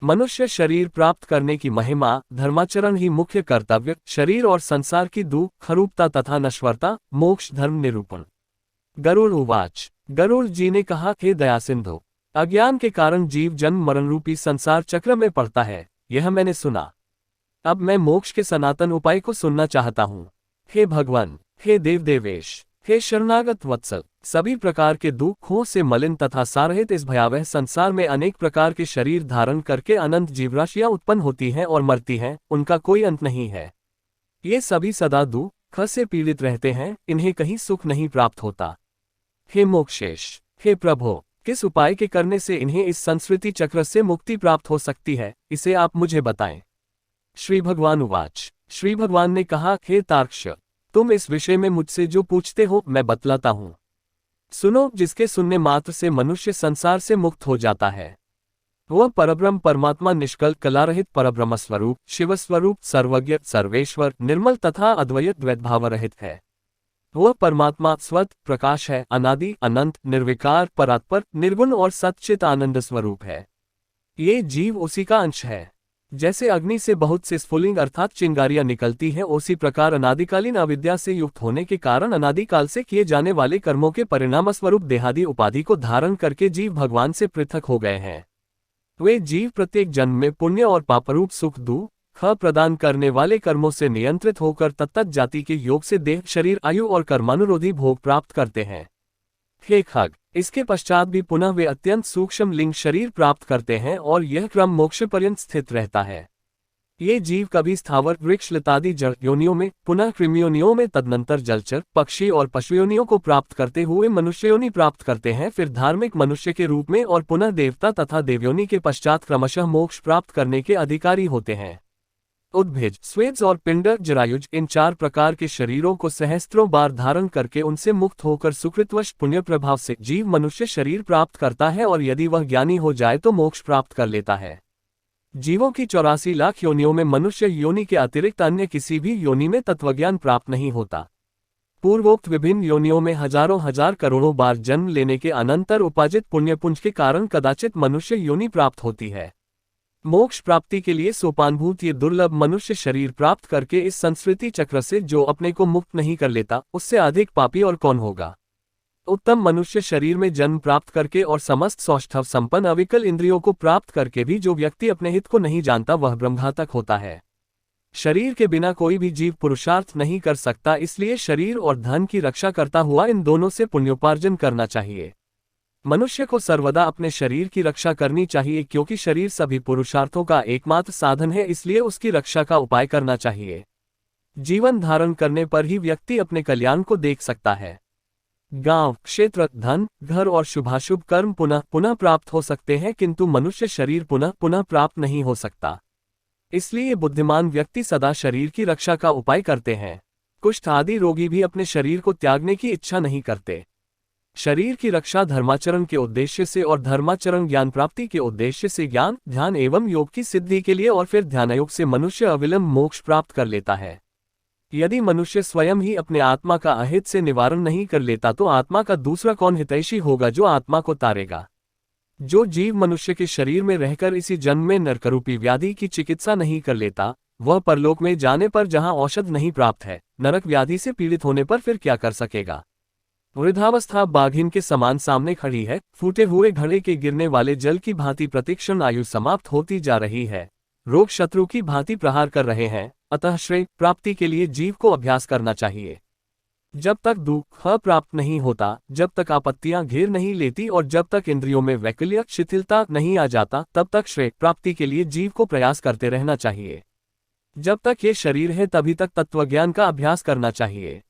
मनुष्य शरीर प्राप्त करने की महिमा, धर्माचरण ही मुख्य कर्तव्य, शरीर और संसार की दुख, खरूपता तथा नश्वरता, मोक्ष धर्म निरूपण। गरुड़ उवाच। गरुड़ जी ने कहा, हे दयासिंधु, अज्ञान के कारण जीव जन्म मरण रूपी संसार चक्र में पड़ता है, यह मैंने सुना। अब मैं मोक्ष के सनातन उपाय को सुनना चाहता हूँ। हे भगवान, हे देव देवेश, हे शरणागत वत्सल, सभी प्रकार के दुखों से मलिन तथा सारहित इस भयावह संसार में अनेक प्रकार के शरीर धारण करके अनंत जीवराशियां उत्पन्न होती हैं और मरती हैं, उनका कोई अंत नहीं है। ये सभी सदा दुख से पीड़ित रहते हैं, इन्हें कहीं सुख नहीं प्राप्त होता। हे मोक्षेश, हे प्रभो, किस उपाय के करने से इन्हें इस संस्कृति चक्र से मुक्ति प्राप्त हो सकती है, इसे आप मुझे बताएं। श्री भगवान उवाच। श्री भगवान ने कहा, हे तार्क्ष, तुम इस विषय में मुझसे जो पूछते हो मैं बतलाता हूं। सुनो, जिसके सुनने मात्र से मनुष्य संसार से मुक्त हो जाता है। वह परब्रह्म परमात्मा निष्कल कलारहित परब्रह्म स्वरूप, शिव स्वरूप, सर्वज्ञ, सर्वेश्वर, निर्मल तथा अद्वैत द्वैतभाव रहित है। वह परमात्मा स्वत प्रकाश है, अनादि अनंत निर्विकार परात्पर निर्गुण और सच्चित आनंद स्वरूप है। ये जीव उसी का अंश है। जैसे अग्नि से बहुत से स्फुलिंग अर्थात चिंगारियां निकलती हैं, उसी प्रकार अनादिकालीन अविद्या से युक्त होने के कारण अनादिकाल से किए जाने वाले कर्मों के परिणाम स्वरूप देहादि उपाधि को धारण करके जीव भगवान से पृथक हो गए हैं। वे जीव प्रत्येक जन्म में पुण्य और पापरूप सुख दुख प्रदान करने वाले कर्मों से नियंत्रित होकर तत्त जाति के योग से देह, शरीर, आयु और कर्मानुरोधी भोग प्राप्त करते हैं। हे खग, इसके पश्चात भी पुनः वे अत्यंत सूक्ष्म लिंग शरीर प्राप्त करते हैं और यह क्रम मोक्ष पर्यंत स्थित रहता है। ये जीव कभी स्थावर वृक्ष लतादि जड़ योनियों में, पुनः कृमियोनियों में, तदनंतर जलचर, पक्षी और पशुयोनियों को प्राप्त करते हुए मनुष्य योनि प्राप्त करते हैं, फिर धार्मिक मनुष्य के रूप में और पुनः देवता तथा देवयोनि के पश्चात क्रमशः मोक्ष प्राप्त करने के अधिकारी होते हैं। उद्भिज, स्वेद्स और पिंडर जरायुज, इन 4 प्रकार के शरीरों को सहस्त्रों बार धारण करके उनसे मुक्त होकर सुकृतवश पुण्य प्रभाव से जीव मनुष्य शरीर प्राप्त करता है और यदि वह ज्ञानी हो जाए तो मोक्ष प्राप्त कर लेता है। जीवों की 84 लाख योनियों में मनुष्य योनि के अतिरिक्त अन्य किसी भी योनि में तत्वज्ञान प्राप्त नहीं होता। पूर्वोक्त विभिन्न योनियों में हजारों हजार करोड़ों बार जन्म लेने के अनंतर उपार्जित पुण्यपुंज के कारण कदाचित मनुष्य योनि प्राप्त होती है। मोक्ष प्राप्ति के लिए सोपानभूत ये दुर्लभ मनुष्य शरीर प्राप्त करके इस संस्कृति चक्र से जो अपने को मुक्त नहीं कर लेता, उससे अधिक पापी और कौन होगा। उत्तम मनुष्य शरीर में जन्म प्राप्त करके और समस्त सौष्ठव संपन्न अविकल इंद्रियों को प्राप्त करके भी जो व्यक्ति अपने हित को नहीं जानता वह ब्रह्मघातक होता है। शरीर के बिना कोई भी जीव पुरुषार्थ नहीं कर सकता, इसलिए शरीर और धन की रक्षा करता हुआ इन दोनों से पुण्योपार्जन करना चाहिए। मनुष्य को सर्वदा अपने शरीर की रक्षा करनी चाहिए, क्योंकि शरीर सभी पुरुषार्थों का एकमात्र साधन है, इसलिए उसकी रक्षा का उपाय करना चाहिए। जीवन धारण करने पर ही व्यक्ति अपने कल्याण को देख सकता है। गांव, क्षेत्र, धन, घर और शुभाशुभ कर्म पुनः पुनः प्राप्त हो सकते हैं, किंतु मनुष्य शरीर पुनः पुनः प्राप्त नहीं हो सकता। इसलिए बुद्धिमान व्यक्ति सदा शरीर की रक्षा का उपाय करते हैं। कुष्ठ आदि रोगी भी अपने शरीर को त्यागने की इच्छा नहीं करते। शरीर की रक्षा धर्माचरण के उद्देश्य से और धर्माचरण ज्ञान प्राप्ति के उद्देश्य से ज्ञान, ध्यान एवं योग की सिद्धि के लिए और फिर ध्यानयोग से मनुष्य अविलंब मोक्ष प्राप्त कर लेता है। यदि मनुष्य स्वयं ही अपने आत्मा का अहित से निवारण नहीं कर लेता तो आत्मा का दूसरा कौन हितैषी होगा जो आत्मा को तारेगा। जो जीव मनुष्य के शरीर में रहकर इसी जन्म में नरकरूपी व्याधि की चिकित्सा नहीं कर लेता, वह परलोक में जाने पर जहां औषध नहीं प्राप्त है, नरक व्याधि से पीड़ित होने पर फिर क्या कर सकेगा। वृद्धावस्था बाघिन के समान सामने खड़ी है। फूटे हुए घड़े के गिरने वाले जल की भांति प्रतिक्षण आयु समाप्त होती जा रही है। रोग शत्रु की भांति प्रहार कर रहे हैं। अतः श्रेय प्राप्ति के लिए जीव को अभ्यास करना चाहिए। जब तक दुख प्राप्त नहीं होता, जब तक आपत्तियां घेर नहीं लेती और जब तक इंद्रियों में वैकल्य शिथिलता नहीं आ जाता, तब तक श्रेय प्राप्ति के लिए जीव को प्रयास करते रहना चाहिए। जब तक ये शरीर है तभी तक तत्वज्ञान का अभ्यास करना चाहिए।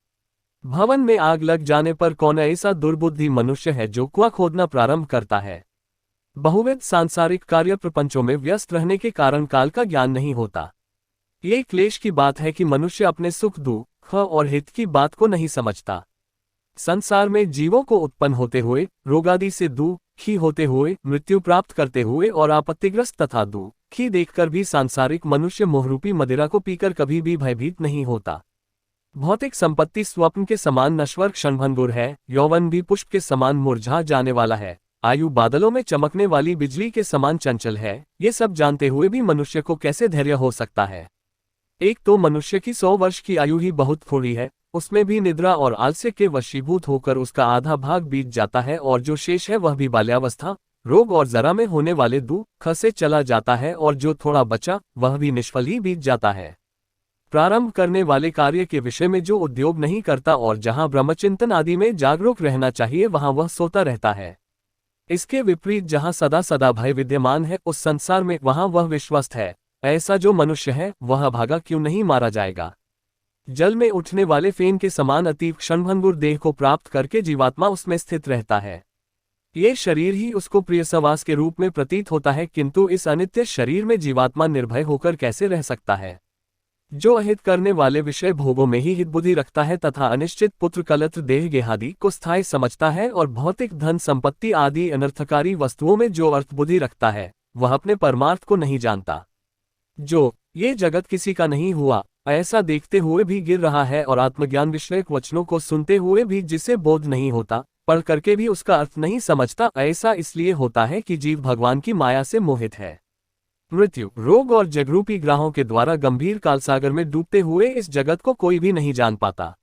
भवन में आग लग जाने पर कौन ऐसा दुर्बुद्धि मनुष्य है जो कुआं खोदना प्रारंभ करता है। बहुविध सांसारिक कार्य प्रपंचों में व्यस्त रहने के कारण काल का ज्ञान नहीं होता। ये क्लेश की बात है कि मनुष्य अपने सुख दुख और हित की बात को नहीं समझता। संसार में जीवों को उत्पन्न होते हुए, रोगादि से दुखी होते हुए, मृत्यु प्राप्त करते हुए और आपत्तिग्रस्त तथा दुखी देखकर भी सांसारिक मनुष्य मोहरूपी मदिरा को पीकर कभी भी भयभीत नहीं होता। भौतिक संपत्ति स्वप्न के समान नश्वर क्षणभंगुर है, यौवन भी पुष्प के समान मुरझा जाने वाला है। आयु बादलों में चमकने वाली बिजली के समान चंचल है। ये सब जानते हुए भी मनुष्य को कैसे धैर्य हो सकता है। एक तो मनुष्य की 100 वर्ष की आयु ही बहुत थोड़ी है, उसमें भी निद्रा और आलस्य के वशीभूत होकर उसका आधा भाग बीत जाता है और जो शेष है वह भी बाल्यावस्था, रोग और जरा में होने वाले दुख से चला जाता है और जो थोड़ा बचा वह भी निष्फल ही बीत जाता है। प्रारंभ करने वाले कार्य के विषय में जो उद्योग नहीं करता और जहां ब्रह्मचिंतन आदि में जागरूक रहना चाहिए वहां वह सोता रहता है। इसके विपरीत जहां सदा सदा भय विद्यमान है उस संसार में वहां वह विश्वस्त है। ऐसा जो मनुष्य है वह भागा क्यों नहीं मारा जाएगा। जल में उठने वाले फेन के समान अतीव क्षणभंगुर देह को प्राप्त करके जीवात्मा उसमें स्थित रहता है। ये शरीर ही उसको प्रिय सवास के रूप में प्रतीत होता है, किंतु इस अनित्य शरीर में जीवात्मा निर्भय होकर कैसे रह सकता है। जो अहित करने वाले विषय भोगों में ही हित बुद्धि रखता है तथा अनिश्चित पुत्र कलत्र देह गेहादि को स्थायी समझता है और भौतिक धन संपत्ति आदि अनर्थकारी वस्तुओं में जो अर्थ बुद्धि रखता है वह अपने परमार्थ को नहीं जानता। जो ये जगत किसी का नहीं हुआ ऐसा देखते हुए भी गिर रहा है और आत्मज्ञान विषयक वचनों को सुनते हुए भी जिसे बोध नहीं होता, पढ़ करके भी उसका अर्थ नहीं समझता, ऐसा इसलिए होता है कि जीव भगवान की माया से मोहित है। मृत्यु, रोग और जगरूपी ग्रहों के द्वारा गंभीर कालसागर में डूबते हुए इस जगत को कोई भी नहीं जान पाता।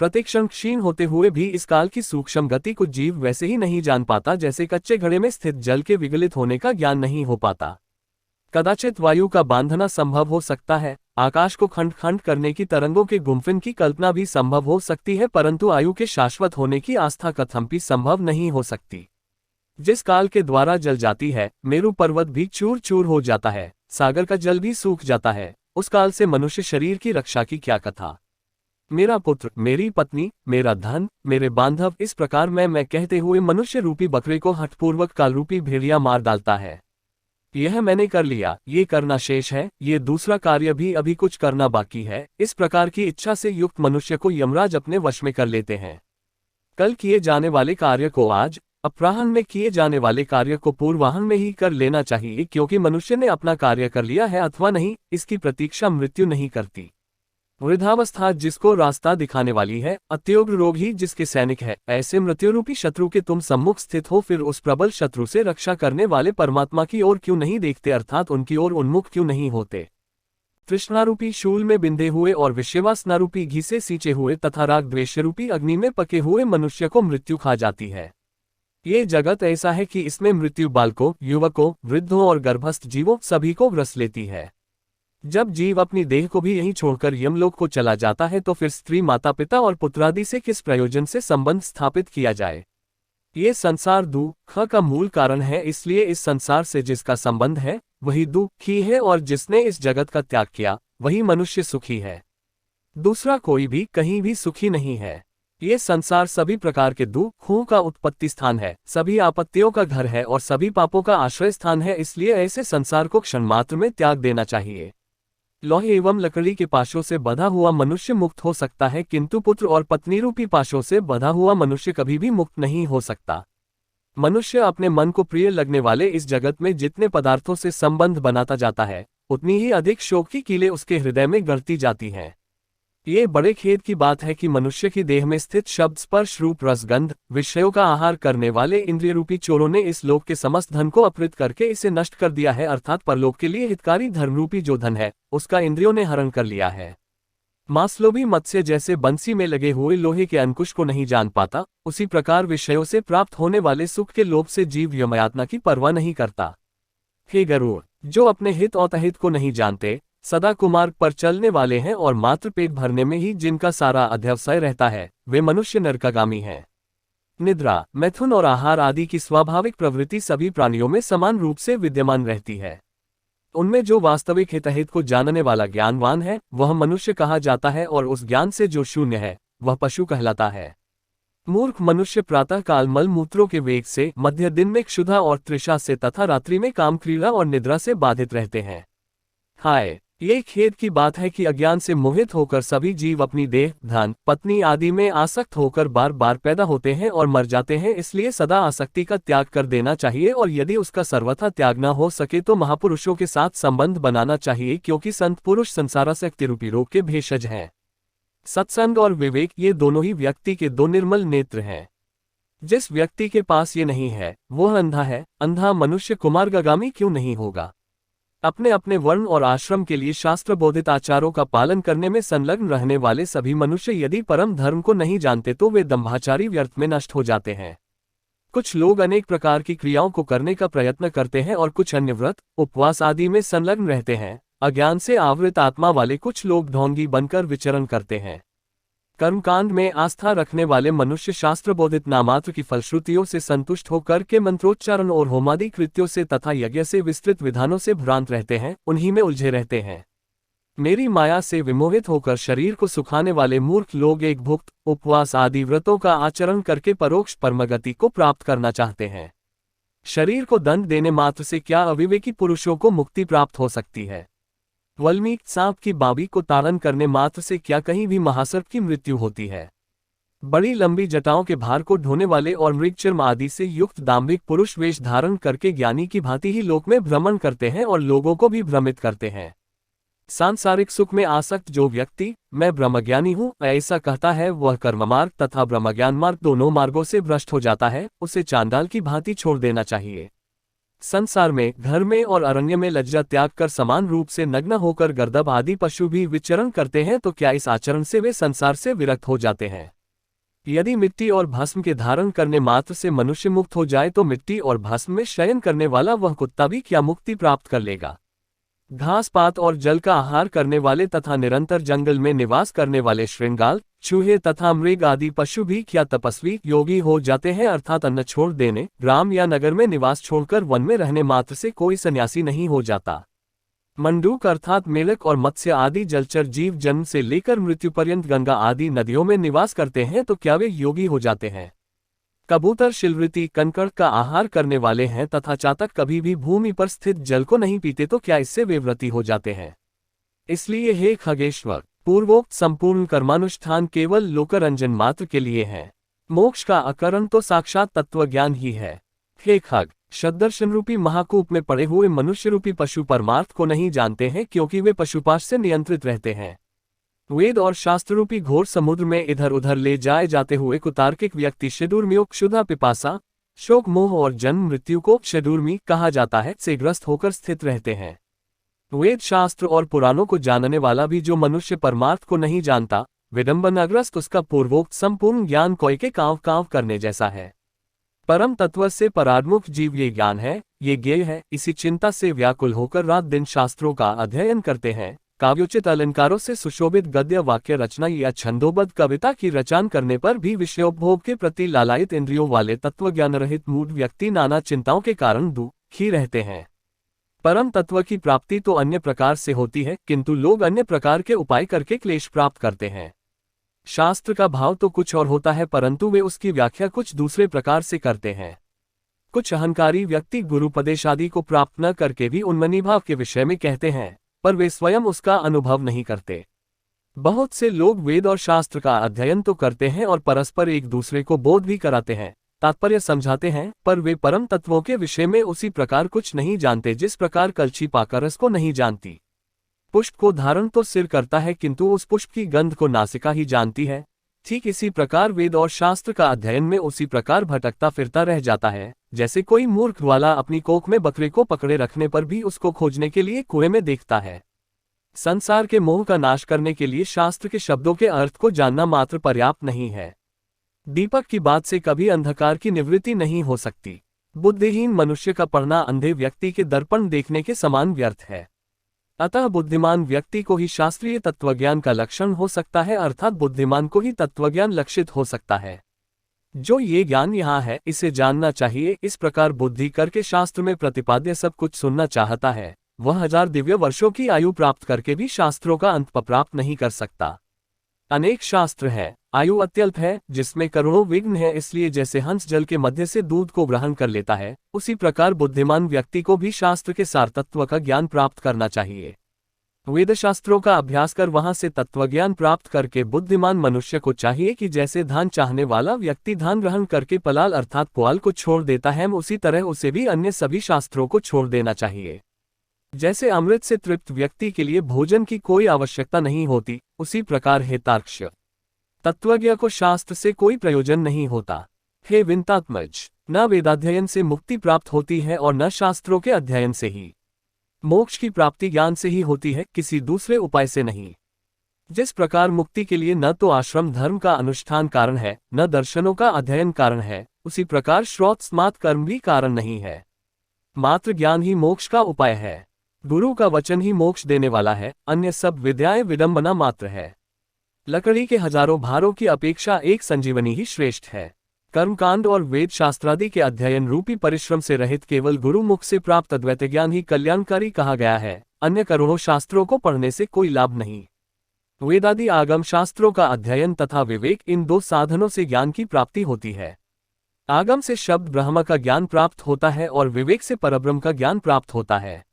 प्रतिक्षण क्षीण होते हुए भी इस काल की सूक्ष्म गति को जीव वैसे ही नहीं जान पाता जैसे कच्चे घड़े में स्थित जल के विगलित होने का ज्ञान नहीं हो पाता। कदाचित वायु का बांधना संभव हो सकता है, आकाश को खंड खंड करने की तरंगों के गुम्फन की कल्पना भी संभव हो सकती है, परंतु आयु के शाश्वत होने की आस्था कथमपि संभव नहीं हो सकती। जिस काल के द्वारा जल जाती है, मेरु पर्वत भी चूर चूर हो जाता है, सागर का जल भी सूख जाता है, उस काल से मनुष्य शरीर की रक्षा की क्या कथा। मेरा पुत्र, मेरी पत्नी, मेरा धन, मेरे बांधव, इस प्रकार मैं कहते हुए मनुष्य रूपी बकरे को हठपूर्वक काल रूपी भेड़िया मार डालता है। यह मैंने कर लिया, ये करना शेष है, ये दूसरा कार्य भी अभी कुछ करना बाकी है। इस प्रकार की इच्छा से युक्त मनुष्य को यमराज अपने वश में कर लेते हैं। कल किए जाने वाले कार्य को आज, अपराह्न में किए जाने वाले कार्य को पूर्वाह्न में ही कर लेना चाहिए, क्योंकि मनुष्य ने अपना कार्य कर लिया है अथवा नहीं, इसकी प्रतीक्षा मृत्यु नहीं करती। वृद्धावस्था जिसको रास्ता दिखाने वाली है, अत्योग्र रोग ही जिसके सैनिक है, ऐसे मृत्युरूपी शत्रु के तुम सम्मुख स्थित हो, फिर उस प्रबल शत्रु से रक्षा करने वाले परमात्मा की ओर क्यों नहीं देखते, अर्थात उनकी ओर उन्मुख क्यों नहीं होते। तृष्णारूपी शूल में बिंधे हुए और विषयवासनारूपी घी से सींचे हुए तथा राग द्वेषरूपी अग्नि में पके हुए मनुष्य को मृत्यु खा जाती है। ये जगत ऐसा है कि इसमें मृत्यु बालकों, युवकों, वृद्धों और गर्भस्थ जीवों सभी को ग्रस लेती है। जब जीव अपनी देह को भी यहीं छोड़कर यमलोक को चला जाता है तो फिर स्त्री, माता पिता और पुत्रादि से किस प्रयोजन से संबंध स्थापित किया जाए। ये संसार दुख का मूल कारण है, इसलिए इस संसार से जिसका संबंध है वही दुखी है और जिसने इस जगत का त्याग किया वही मनुष्य सुखी है। दूसरा कोई भी कहीं भी सुखी नहीं है। ये संसार सभी प्रकार के दुखों का उत्पत्ति स्थान है, सभी आपत्तियों का घर है और सभी पापों का आश्रय स्थान है, इसलिए ऐसे संसार को क्षण मात्र में त्याग देना चाहिए। लोहे एवं लकड़ी के पाशों से बंधा हुआ मनुष्य मुक्त हो सकता है, किंतु पुत्र और पत्नी रूपी पाशों से बंधा हुआ मनुष्य कभी भी मुक्त नहीं हो सकता। मनुष्य अपने मन को प्रिय लगने वाले इस जगत में जितने पदार्थों से संबंध बनाता जाता है, उतनी ही अधिक शोक की कीलें उसके हृदय में गढ़ती जाती हैं। ये बड़े खेद की बात है कि मनुष्य की देह में स्थित शब्द, स्पर्श, रूप, रसगंध विषयों का आहार करने वाले इंद्रिय रूपी चोरों ने इस लोक के समस्त धन को अपहृत करके इसे नष्ट कर दिया है, अर्थात परलोक के लिए हितकारी धर्मरूपी जो धन है उसका इंद्रियों ने हरण कर लिया है। मांसलोभी मत्स्य जैसे बंसी में लगे हुए लोहे के अंकुश को नहीं जान पाता, उसी प्रकार विषयों से प्राप्त होने वाले सुख के लोभ से जीव यमयातना की परवाह नहीं करता। हे गरुड़, जो अपने हित और अहित को नहीं जानते, सदा कुमार्ग पर चलने वाले हैं और मात्र पेट भरने में ही जिनका सारा अध्यवसाय रहता है, वे मनुष्य नरकागामी हैं। निद्रा, मैथुन और आहार आदि की स्वाभाविक प्रवृत्ति सभी प्राणियों में समान रूप से विद्यमान रहती है। उनमें जो वास्तविक हितहित को जानने वाला ज्ञानवान है वह मनुष्य कहा जाता है और उस ज्ञान से जो शून्य है वह पशु कहलाता है। मूर्ख मनुष्य प्रातः काल मल मूत्रों के वेग से, मध्य दिन में क्षुधा और तृषा से तथा रात्रि में काम क्रीड़ा और निद्रा से बाधित रहते हैं। हाय, ये खेद की बात है कि अज्ञान से मोहित होकर सभी जीव अपनी देह, धन, पत्नी आदि में आसक्त होकर बार बार पैदा होते हैं और मर जाते हैं। इसलिए सदा आसक्ति का त्याग कर देना चाहिए और यदि उसका सर्वथा त्याग न हो सके तो महापुरुषों के साथ संबंध बनाना चाहिए, क्योंकि संत पुरुष संसारासक्ति रूपी रोग के भेषज हैं। सत्संग और विवेक ये दोनों ही व्यक्ति के दो निर्मल नेत्र हैं। जिस व्यक्ति के पास ये नहीं है वह अंधा है। अंधा मनुष्य कुमार्गामी क्यों नहीं होगा। अपने अपने वर्ण और आश्रम के लिए शास्त्र बोधित आचारों का पालन करने में संलग्न रहने वाले सभी मनुष्य यदि परम धर्म को नहीं जानते तो वे दंभाचारी व्यर्थ में नष्ट हो जाते हैं। कुछ लोग अनेक प्रकार की क्रियाओं को करने का प्रयत्न करते हैं और कुछ अन्य व्रत उपवास आदि में संलग्न रहते हैं। अज्ञान से आवृत आत्मा वाले कुछ लोग ढोंगी बनकर विचरण करते हैं। कर्मकांड में आस्था रखने वाले मनुष्य शास्त्र बोधित नामात्र की फलश्रुतियों से संतुष्ट होकर के मंत्रोच्चारण और होमादि कृत्यों से तथा यज्ञ से विस्तृत विधानों से भ्रांत रहते हैं, उन्हीं में उलझे रहते हैं। मेरी माया से विमोहित होकर शरीर को सुखाने वाले मूर्ख लोग एक भुक्त उपवास आदि व्रतों का आचरण करके परोक्ष परमगति को प्राप्त करना चाहते हैं। शरीर को दंड देने मात्र से क्या अविवेकी पुरुषों को मुक्ति प्राप्त हो सकती है। वल्मीक सांप की बाबी को ताड़न करने मात्र से क्या कहीं भी महासर्प की मृत्यु होती है। बड़ी लंबी जटाओं के भार को ढोने वाले और मृगचर्म आदि से युक्त दाम्भिक पुरुष वेश धारण करके ज्ञानी की भांति ही लोक में भ्रमण करते हैं और लोगों को भी भ्रमित करते हैं। सांसारिक सुख में आसक्त जो व्यक्ति मैं ब्रह्मज्ञानी हूँ ऐसा कहता है, वह कर्ममार्ग तथा ब्रह्मज्ञान मार्ग दोनों मार्गों से भ्रष्ट हो जाता है। उसे चांडाल की भांति छोड़ देना चाहिए। संसार में घर में और अरण्य में लज्जा त्याग कर समान रूप से नग्न होकर गर्दभ आदि पशु भी विचरण करते हैं, तो क्या इस आचरण से वे संसार से विरक्त हो जाते हैं। यदि मिट्टी और भस्म के धारण करने मात्र से मनुष्य मुक्त हो जाए तो मिट्टी और भस्म में शयन करने वाला वह कुत्ता भी क्या मुक्ति प्राप्त कर लेगा। घास पात और जल का आहार करने वाले तथा निरंतर जंगल में निवास करने वाले श्रृंगाल चूहे तथा मृग आदि पशु भी क्या तपस्वी योगी हो जाते हैं, अर्थात अन्न छोड़ देने ग्राम या नगर में निवास छोड़कर वन में रहने मात्र से कोई सन्यासी नहीं हो जाता। मंडूक अर्थात मेढक और मत्स्य आदि जलचर जीव जन्म से लेकर मृत्यु पर्यंत गंगा आदि नदियों में निवास करते हैं, तो क्या वे योगी हो जाते हैं। कबूतर शिलवृत्ति कंकड़ का आहार करने वाले हैं तथा चातक कभी भी भूमि पर स्थित जल को नहीं पीते, तो क्या इससे वे व्रती हो जाते हैं। इसलिए हे खगेश्वर, पूर्वोक्त संपूर्ण कर्मानुष्ठान केवल लोकरंजन मात्र के लिए है। मोक्ष का अकरण तो साक्षात तत्वज्ञान ही है। हे खग, शतदर्शन रूपी महाकूप में पड़े हुए मनुष्य रूपी पशु परमार्थ को नहीं जानते हैं, क्योंकि वे पशुपाश से नियंत्रित रहते हैं। वेद और शास्त्र रूपी घोर समुद्र में इधर उधर ले जाए जाते हुए कुतार्किक व्यक्ति षडूर्मियों क्षुधा पिपासा शोक मोह और जन्म मृत्यु को षडूर्मी कहा जाता है से ग्रस्त होकर स्थित रहते हैं। वेद शास्त्र और पुराणों को जानने वाला भी जो मनुष्य परमार्थ को नहीं जानता विडंबनाग्रस्त, उसका पूर्वोक्त संपूर्ण ज्ञान कोय के कांव कांव करने जैसा है। परम तत्व से पराडमुख जीव ये ज्ञान है, ये ज्ञेय है। इसी चिंता से व्याकुल होकर रात दिन शास्त्रों का अध्ययन करते हैं। काव्योचित अलंकारों से सुशोभित गद्य वाक्य रचना या छंदोबद्ध कविता की रचना करने पर भी विषयोपभोग के प्रति लालायित इंद्रियों वाले तत्वज्ञान रहित मूढ़ व्यक्ति नाना चिंताओं के कारण दुखी रहते हैं। परम तत्व की प्राप्ति तो अन्य प्रकार से होती है, किंतु लोग अन्य प्रकार के उपाय करके क्लेश प्राप्त करते हैं। शास्त्र का भाव तो कुछ और होता है, परंतु वे उसकी व्याख्या कुछ दूसरे प्रकार से करते हैं। कुछ अहंकारी व्यक्ति गुरुपदेश आदि को प्राप्त न करके भी उन्मनी भाव के विषय में कहते हैं, पर वे स्वयं उसका अनुभव नहीं करते। बहुत से लोग वेद और शास्त्र का अध्ययन तो करते हैं और परस्पर एक दूसरे को बोध भी कराते हैं, तात्पर्य समझाते हैं, पर वे परम तत्वों के विषय में उसी प्रकार कुछ नहीं जानते जिस प्रकार कलछी पाकर रस को नहीं जानती। पुष्प को धारण तो सिर करता है, किंतु उस पुष्प की गंध को नासिका ही जानती है। ठीक इसी प्रकार वेद और शास्त्र का अध्ययन में उसी प्रकार भटकता फिरता रह जाता है, जैसे कोई मूर्ख वाला अपनी कोख में बकरे को पकड़े रखने पर भी उसको खोजने के लिए कुएं में देखता है। संसार के मोह का नाश करने के लिए शास्त्र के शब्दों के अर्थ को जानना मात्र पर्याप्त नहीं है। दीपक की बात से कभी अंधकार की निवृत्ति नहीं हो सकती। बुद्धिहीन मनुष्य का पढ़ना अंधे व्यक्ति के दर्पण देखने के समान व्यर्थ है। अतः बुद्धिमान व्यक्ति को ही शास्त्रीय तत्वज्ञान का लक्षण हो सकता है, अर्थात बुद्धिमान को ही तत्वज्ञान लक्षित हो सकता है। जो ये ज्ञान यहाँ है इसे जानना चाहिए। इस प्रकार बुद्धि करके शास्त्र में प्रतिपाद्य सब कुछ सुनना चाहता है, वह 1000 दिव्य वर्षों की आयु प्राप्त करके भी शास्त्रों का अंत प्राप्त नहीं कर सकता। अनेक शास्त्र है, आयु अत्यल्प है, जिसमें करोड़ों विघ्न है। इसलिए जैसे हंस जल के मध्य से दूध को ग्रहण कर लेता है, उसी प्रकार बुद्धिमान व्यक्ति को भी शास्त्र के सार तत्व का ज्ञान प्राप्त करना चाहिए। वेद शास्त्रों का अभ्यास कर वहां से तत्वज्ञान प्राप्त करके बुद्धिमान मनुष्य को चाहिए कि जैसे धान चाहने वाला व्यक्ति धान ग्रहण करके पलाल अर्थात पुआल को छोड़ देता है, उसी तरह उसे भी अन्य सभी शास्त्रों को छोड़ देना चाहिए। जैसे अमृत से तृप्त व्यक्ति के लिए भोजन की कोई आवश्यकता नहीं होती, उसी प्रकार हे तार्क्ष्य, तत्वज्ञ को शास्त्र से कोई प्रयोजन नहीं होता। हे विंतात्मज, न वेदाध्ययन से मुक्ति प्राप्त होती है और न शास्त्रों के अध्ययन से ही। मोक्ष की प्राप्ति ज्ञान से ही होती है, किसी दूसरे उपाय से नहीं। जिस प्रकार मुक्ति के लिए न तो आश्रम धर्म का अनुष्ठान कारण है, न दर्शनों का अध्ययन कारण है, उसी प्रकार श्रौत स्मार्त कर्म भी कारण नहीं है। मात्र ज्ञान ही मोक्ष का उपाय है। गुरु का वचन ही मोक्ष देने वाला है, अन्य सब विद्याएं विडंबना मात्र है। लकड़ी के हजारों भारों की अपेक्षा एक संजीवनी ही श्रेष्ठ है। कर्मकांड और वेद शास्त्रादि के अध्ययन रूपी परिश्रम से रहित केवल गुरु मुख से प्राप्त अद्वैत ज्ञान ही कल्याणकारी कहा गया है। अन्य करोड़ों शास्त्रों को पढ़ने से कोई लाभ नहीं। वेदादि आगम शास्त्रों का अध्ययन तथा विवेक, इन दो साधनों से ज्ञान की प्राप्ति होती है। आगम से शब्द ब्रह्म का ज्ञान प्राप्त होता है और विवेक से परब्रह्म का ज्ञान प्राप्त होता है।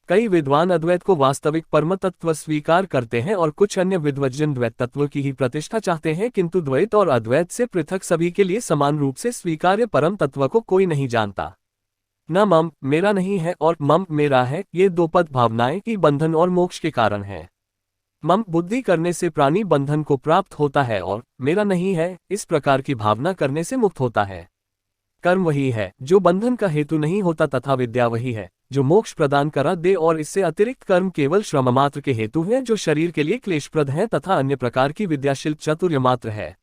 कई विद्वान अद्वैत को वास्तविक परम तत्व स्वीकार करते हैं और कुछ अन्य विद्वज्जन द्वैत तत्व की ही प्रतिष्ठा चाहते हैं, किंतु द्वैत और अद्वैत से पृथक सभी के लिए समान रूप से स्वीकार्य परम तत्व को कोई नहीं जानता। न मम मेरा नहीं है और मम मेरा है, ये दो पद भावनाएं की बंधन और मोक्ष के कारण है। मम बुद्धि करने से प्राणी बंधन को प्राप्त होता है और मेरा नहीं है, इस प्रकार की भावना करने से मुक्त होता है। कर्म वही है जो बंधन का हेतु नहीं होता तथा विद्या वही है जो मोक्ष प्रदान करा दे, और इससे अतिरिक्त कर्म केवल श्रम मात्र के हेतु हैं जो शरीर के लिए क्लेशप्रद हैं तथा अन्य प्रकार की विद्याशिल्प चातुर्य मात्र है।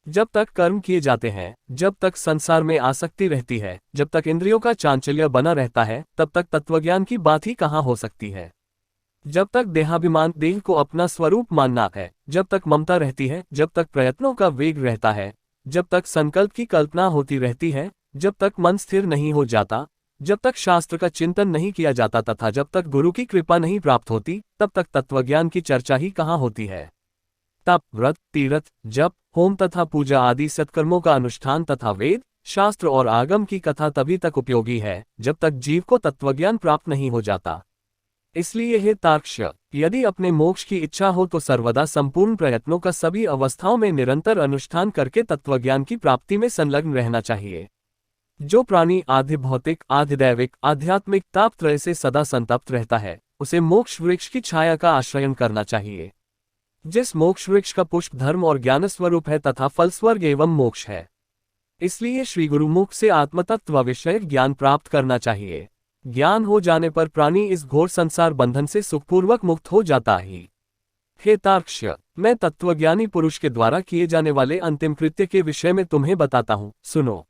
जब तक कर्म किए जाते हैं, जब तक संसार में आसक्ति रहती है, जब तक इंद्रियों का चांचल्य बना रहता है, तब तक तत्वज्ञान की बात ही कहाँ हो सकती है। जब तक देहाभिमान देह को अपना स्वरूप मानना है, जब तक ममता रहती है, जब तक प्रयत्नों का वेग रहता है, जब तक संकल्प की कल्पना होती रहती है, जब तक मन स्थिर नहीं हो जाता, जब तक शास्त्र का चिंतन नहीं किया जाता तथा जब तक गुरु की कृपा नहीं प्राप्त होती, तब तक तत्वज्ञान की चर्चा ही कहाँ होती है। तप, व्रत, तीर्थ, जप, होम तथा पूजा आदि सत्कर्मों का अनुष्ठान तथा वेद, शास्त्र और आगम की कथा तभी तक उपयोगी है जब तक जीव को तत्वज्ञान प्राप्त नहीं हो जाता। इसलिए हे तार्क्ष्य, यदि अपने मोक्ष की इच्छा हो तो सर्वदा संपूर्ण प्रयत्नों का सभी अवस्थाओं में निरंतर अनुष्ठान करके तत्वज्ञान की प्राप्ति में संलग्न रहना चाहिए। जो प्राणी आधि भौतिक, आधि दैविक, आध्यात्मिक तापत्रय से सदा संतप्त रहता है, उसे मोक्ष वृक्ष की छाया का आश्रयन करना चाहिए। जिस मोक्ष वृक्ष का पुष्प धर्म और ज्ञान स्वरूप है तथा फल स्वर्ग एवं मोक्ष है। इसलिए श्री गुरुमुख से आत्मतत्व विषयक ज्ञान प्राप्त करना चाहिए। ज्ञान हो जाने पर प्राणी इस घोर संसार बंधन से सुखपूर्वक मुक्त हो जाता ही। हे तार्क्ष्य, मैं तत्वज्ञानी पुरुष के द्वारा किए जाने वाले अंतिम कृत्य के विषय में तुम्हें बताता हूँ, सुनो।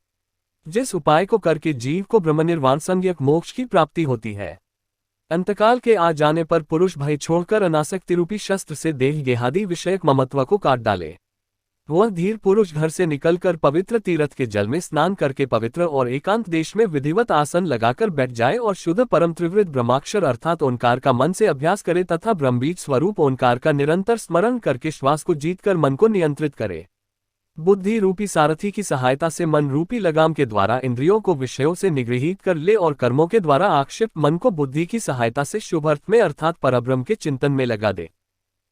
जिस उपाय को करके जीव को ब्रह्मनिर्वाण संज्ञक मोक्ष की प्राप्ति होती है। अंतकाल के आ जाने पर पुरुष भय छोड़कर अनासक्ति रूपी शस्त्र से देह गेहादि विषयक ममत्व को काट डाले। वह धीर पुरुष घर से निकलकर पवित्र तीर्थ के जल में स्नान करके पवित्र और एकांत देश में विधिवत आसन लगाकर बैठ जाए और शुद्ध परम त्रिवृत ब्रह्माक्षर अर्थात ओंकार का मन से अभ्यास करे तथा ब्रह्मबीज स्वरूप ओंकार का निरंतर स्मरण करके श्वास को जीतकर मन को नियंत्रित करे। बुद्धि रूपी सारथी की सहायता से मन रूपी लगाम के द्वारा इंद्रियों को विषयों से निगृहीत कर ले और कर्मों के द्वारा आक्षिप्त मन को बुद्धि की सहायता से शुभ अर्थ में अर्थात परब्रह्म के चिंतन में लगा दे।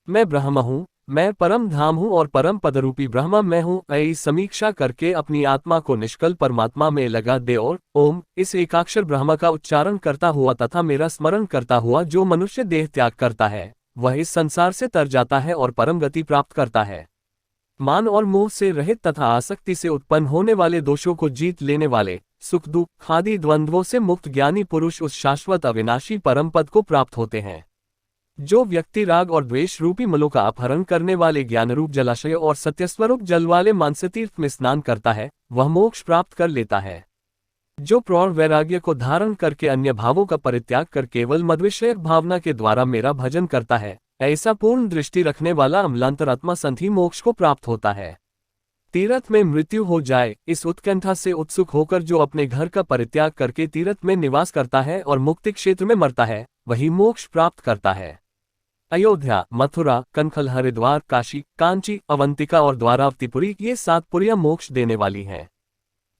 मैं ब्रह्म हूँ, मैं परम धाम हूँ और परम पदरूपी ब्रह्म मैं हूँ, ऐसी समीक्षा करके अपनी आत्मा को निष्कल परमात्मा में लगा दे और ओम इस एकाक्षर ब्रह्म का उच्चारण करता हुआ तथा मेरा स्मरण करता हुआ जो मनुष्य देह त्याग करता है, वह इस संसार से तर जाता है और परम गति प्राप्त करता है। मान और मोह से रहित तथा आसक्ति से उत्पन्न होने वाले दोषों को जीत लेने वाले, सुख दुख आदि द्वंद्वों से मुक्त ज्ञानी पुरुष उस शाश्वत अविनाशी परम पद को प्राप्त होते हैं। जो व्यक्ति राग और द्वेष रूपी मलों का अपहरण करने वाले ज्ञानरूप जलाशय और सत्यस्वरूप जल वाले मानसतीर्थ में स्नान करता है, वह मोक्ष प्राप्त कर लेता है। जो प्रौढ़ वैराग्य को धारण करके अन्य भावों का परित्याग कर केवल मद्विषयक भावना के द्वारा मेरा भजन करता है, ऐसा पूर्ण दृष्टि रखने वाला अमलांतरात्मा संत ही मोक्ष को प्राप्त होता है। तीर्थ में मृत्यु हो जाए इस उत्कंठा से उत्सुक होकर जो अपने घर का परित्याग करके तीर्थ में निवास करता है और मुक्ति क्षेत्र में मरता है, वही मोक्ष प्राप्त करता है। अयोध्या, मथुरा, कनखल, हरिद्वार, काशी, कांची, अवंतिका और द्वारावतीपुरी ये 7 पुरियां मोक्ष देने वाली हैं।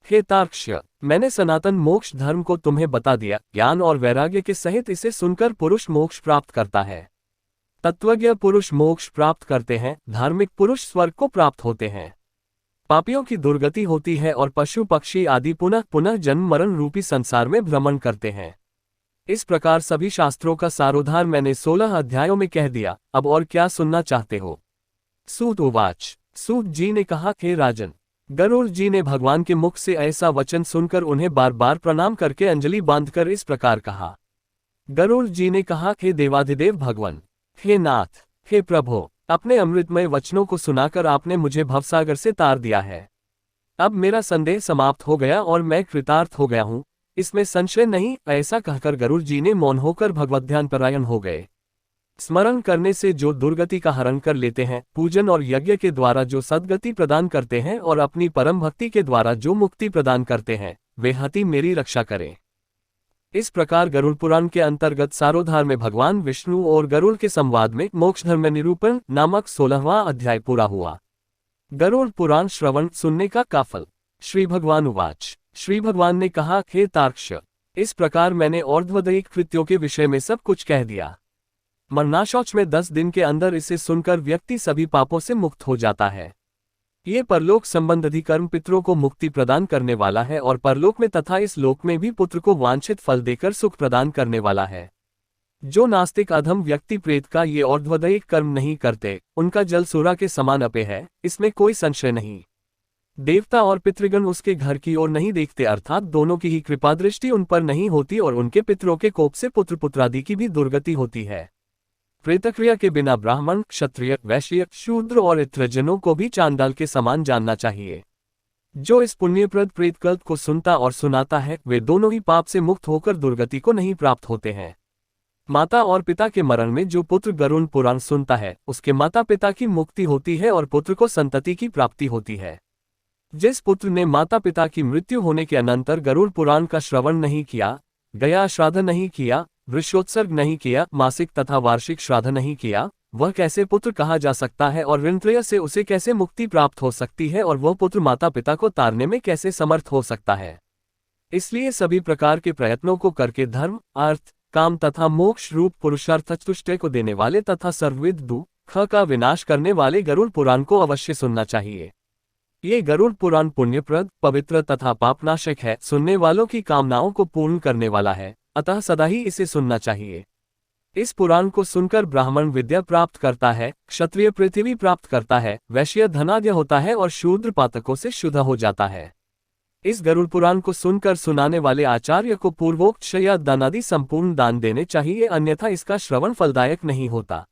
हे तार्क्ष्य, मैंने सनातन मोक्ष धर्म को तुम्हें बता दिया। ज्ञान और वैराग्य के सहित इसे सुनकर पुरुष मोक्ष प्राप्त करता है। तत्वज्ञ पुरुष मोक्ष प्राप्त करते हैं, धार्मिक पुरुष स्वर्ग को प्राप्त होते हैं। पापियों की दुर्गति होती है और पशु पक्षी आदि पुनः पुनः जन्म मरण रूपी संसार में भ्रमण करते हैं। इस प्रकार सभी शास्त्रों का सारोद्धार मैंने 16 अध्यायों में कह दिया। अब और क्या सुनना चाहते हो? सूत उवाच। सूत जी ने कहा, हे राजन, गरुड़ जी ने भगवान के मुख से ऐसा वचन सुनकर उन्हें बार बार प्रणाम करके अंजलि बांधकर इस प्रकार कहा। गरुड़ जी ने कहा, हे देवाधिदेव भगवान, हे नाथ, हे प्रभु, अपने अमृतमय वचनों को सुनाकर आपने मुझे भवसागर से तार दिया है। अब मेरा संदेह समाप्त हो गया और मैं कृतार्थ हो गया हूँ, इसमें संशय नहीं। ऐसा कहकर गरुड़ जी ने मौन होकर भगवत ध्यान परायण हो गए। स्मरण करने से जो दुर्गति का हरण कर लेते हैं, पूजन और यज्ञ के द्वारा जो सद्गति प्रदान करते हैं और अपनी परम भक्ति के द्वारा जो मुक्ति प्रदान करते हैं, वे हति मेरी रक्षा करें। इस प्रकार गरुड़ पुराण के अंतर्गत सारोद्धार में भगवान विष्णु और गरुड़ के संवाद में मोक्ष धर्म निरूपण नामक 16वां अध्याय पूरा हुआ। गरुड़ पुराण श्रवण सुनने का फल। श्री भगवान उवाच। श्री भगवान ने कहा, हे तार्क्ष, इस प्रकार मैंने और्ध्वदैहिक कृत्यों के विषय में सब कुछ कह दिया। मरणाशौच में 10 दिन के अंदर इसे सुनकर व्यक्ति सभी पापों से मुक्त हो जाता है। ये परलोक संबंधी कर्म पितरों को मुक्ति प्रदान करने वाला है और परलोक में तथा इस लोक में भी पुत्र को वांछित फल देकर सुख प्रदान करने वाला है। जो नास्तिक अधम व्यक्ति प्रेत का ये और्ध्वदैहिक कर्म नहीं करते, उनका जल सूरा के समान अपे है, इसमें कोई संशय नहीं। देवता और पितृगण उसके घर की ओर नहीं देखते, अर्थात दोनों की ही कृपा दृष्टि उन पर नहीं होती और उनके पितरों के कोप से पुत्र पुत्रादि की भी दुर्गति होती है। प्रेतक्रिया के बिना ब्राह्मण, क्षत्रिय, वैश्य, शूद्र और इत्रजनों को भी चांडाल के समान जानना चाहिए। जो इस पुण्यप्रद प्रेतकल्प को सुनता और सुनाता है, वे दोनों ही पाप से मुक्त होकर दुर्गति को नहीं प्राप्त होते हैं। माता और पिता के मरण में जो पुत्र गरुड़ पुराण सुनता है, उसके माता पिता की मुक्ति होती है और पुत्र को संतति की प्राप्ति होती है। जिस पुत्र ने माता पिता की मृत्यु होने के अनंतर गरुड़ पुराण का श्रवण नहीं किया, गया श्राद्ध नहीं किया, वृषोत्सर्ग नहीं किया, मासिक तथा वार्षिक श्राद्ध नहीं किया, वह कैसे पुत्र कहा जा सकता है और ऋणत्रय से उसे कैसे मुक्ति प्राप्त हो सकती है और वह पुत्र माता पिता को तारने में कैसे समर्थ हो सकता है। इसलिए सभी प्रकार के प्रयत्नों को करके धर्म, अर्थ, काम तथा मोक्ष रूप पुरुषार्थ चतुष्टय को देने वाले तथा सर्वविध दुख का विनाश करने वाले गरुड़ पुराण को अवश्य सुनना चाहिए। ये गरुड़ पुराण पुण्यप्रद, पवित्र तथा पापनाशक है, सुनने वालों की कामनाओं को पूर्ण करने वाला है, अतः सदा ही इसे सुनना चाहिए। इस पुराण को सुनकर ब्राह्मण विद्या प्राप्त करता है, क्षत्रिय पृथ्वी प्राप्त करता है, वैश्य धनाढ्य होता है और शूद्र पातकों से शुद्ध हो जाता है। इस गरुड़ पुराण को सुनकर सुनाने वाले आचार्य को पूर्वोक्त शया दानादि संपूर्ण दान देने चाहिए, अन्यथा इसका श्रवण फलदायक नहीं होता।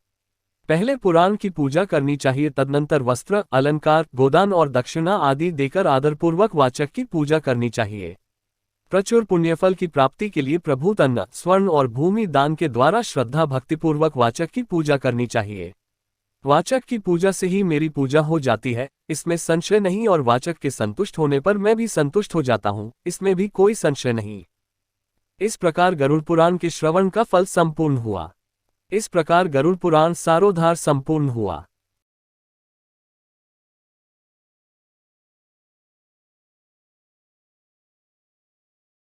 पहले पुराण की पूजा करनी चाहिए, तदनंतर वस्त्र, अलंकार, गोदान और दक्षिणा आदि देकर आदरपूर्वक वाचक की पूजा करनी चाहिए। प्रचुर पुण्यफल की प्राप्ति के लिए प्रभुत अन्न, स्वर्ण और भूमि दान के द्वारा श्रद्धा भक्तिपूर्वक वाचक की पूजा करनी चाहिए। वाचक की पूजा से ही मेरी पूजा हो जाती है, इसमें संशय नहीं, और वाचक के संतुष्ट होने पर मैं भी संतुष्ट हो जाता हूँ, इसमें भी कोई संशय नहीं। इस प्रकार गरुड़ पुराण के श्रवण का फल संपूर्ण हुआ। इस प्रकार गरुड़ पुराण सारोद्धार संपूर्ण हुआ।